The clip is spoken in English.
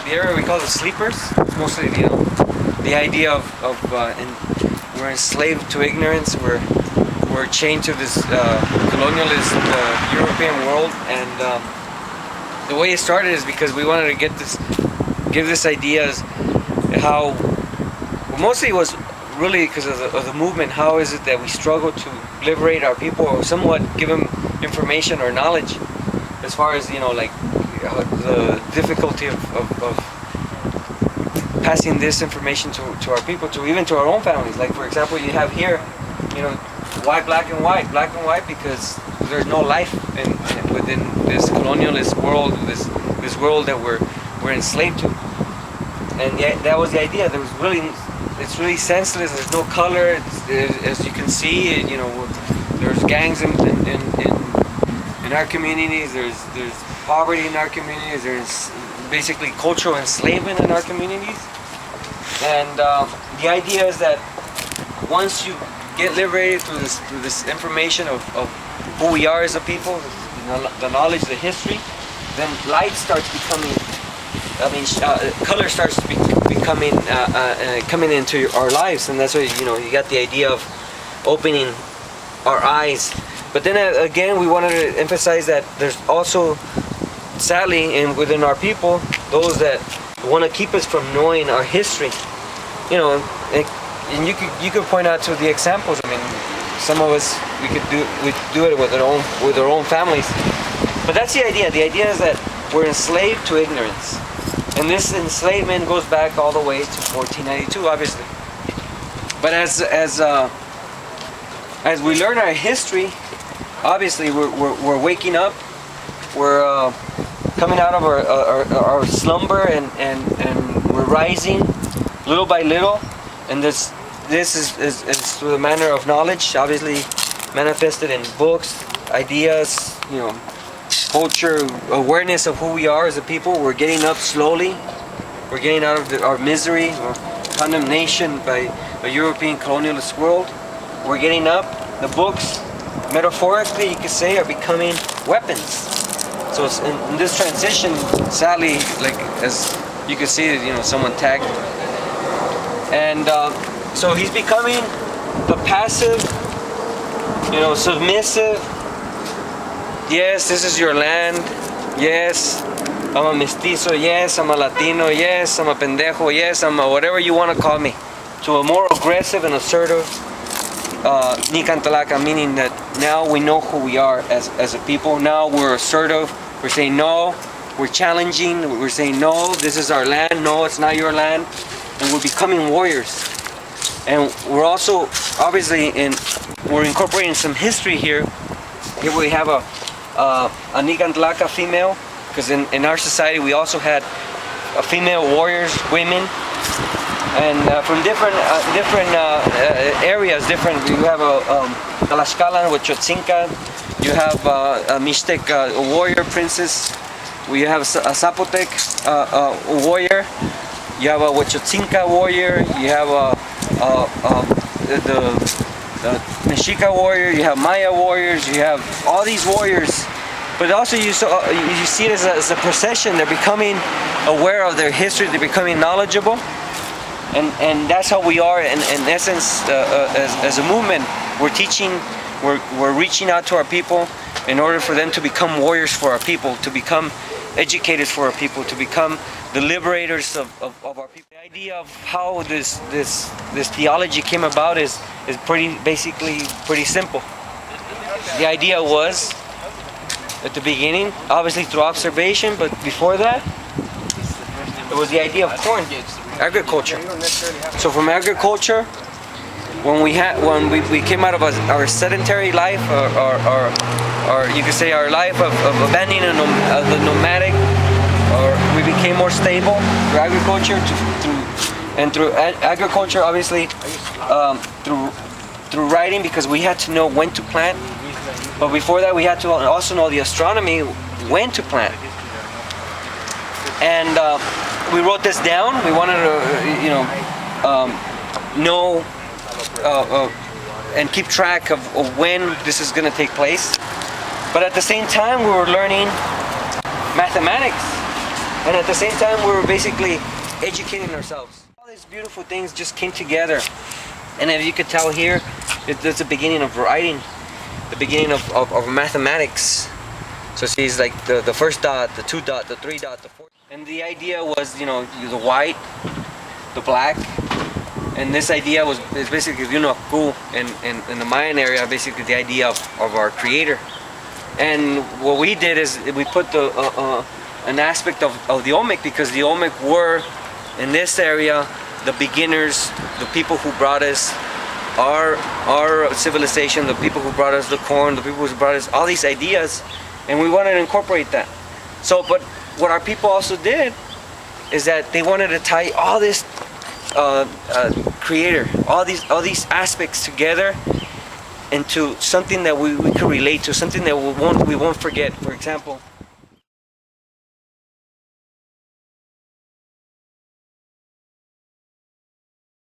the area we call the sleepers. Mostly, the idea of we're enslaved to ignorance. We're chained to this colonialist European world, and the way it started is because we wanted to give this idea as how mostly it was really because of the movement. How is it that we struggle to liberate our people, or somewhat give them information or knowledge, as far as the difficulty of passing this information to our people, even to our own families. Like, for example, you have here, why black and white? Black and white because there's no life within this colonialist world, this world that we're enslaved to. And yeah, that was the idea. It's really senseless. There's no color. As you can see, there's gangs in our communities. There's poverty in our communities. There's basically cultural enslavement in our communities. And the idea is that once you get liberated through this information of who we are as a people, the knowledge, the history, then light starts becoming. Color starts to becoming coming into our lives, and that's why you got the idea of opening our eyes. But then again, we wanted to emphasize that there's also, sadly, within our people, those that want to keep us from knowing our history. And you could point out to the examples. I mean, some of us we do it with our own families. But that's the idea. The idea is that we're enslaved to ignorance. And this enslavement goes back all the way to 1492, obviously. But as we learn our history, obviously we're waking up. We're coming out of our slumber, and we're rising little by little. And this is through the manner of knowledge, obviously manifested in books, ideas, culture, awareness of who we are as a people. We're getting up slowly. We're getting out of our misery, or condemnation by a European colonialist world. We're getting up. The books, metaphorically, you could say, are becoming weapons. So it's in this transition, sadly, like as you can see, someone tagged. And so he's becoming the passive, submissive. Yes, this is your land. Yes, I'm a mestizo. Yes, I'm a Latino. Yes, I'm a pendejo. Yes, I'm a whatever you want to call me. To a more aggressive and assertive Nicantalaca, meaning that now we know who we are as a people. Now we're assertive. We're saying no. We're challenging. We're saying no, this is our land. No, it's not your land. And we're becoming warriors. And we're also, obviously, we're incorporating some history here. Here we have a Nicantalaca female, because in our society we also had female warriors, women, and from different areas. You have a Tlaxcalan with Chotzinca, you have a Mixtec warrior princess, we have a Zapotec warrior, you have a Huachotzinca warrior, you have the Mexica warrior, you have Maya warriors, you have all these warriors. But also you see it as a procession. They're becoming aware of their history, they're becoming knowledgeable. And that's how we are in essence as a movement. We're teaching, we're reaching out to our people in order for them to become warriors for our people, to become educators for our people, to become the liberators of our people. The idea of how this theology came about is basically pretty simple. The idea was, at the beginning, obviously through observation, but before that, it was the idea of corn, agriculture. So from agriculture, when we came out of our sedentary life, or you could say our life of abandoning the nomadic, or we became more stable through agriculture, through agriculture, obviously, through writing, because we had to know when to plant. But before that, we had to also know the astronomy, when to plant. And we wrote this down. We wanted to, know and keep track of when this is going to take place. But at the same time, we were learning mathematics. and at the same time we're basically educating ourselves. All these beautiful things just came together, and if you could tell here, it's the beginning of writing, the beginning of mathematics. So see, it's like the first dot, the 2 dot, the 3 dot, the 4. And the idea was, you know, the white, the black, and this idea is basically, you know, cool in the Mayan area, basically the idea of our creator. And what we did is we put an aspect of the Olmec, because the Olmec were in this area the beginners, the people who brought us our civilization, the people who brought us the corn, the people who brought us all these ideas, and we wanted to incorporate that. So, but what our people also did is that they wanted to tie all this creator, all these aspects together into something that we could relate to, something that we won't forget. For example,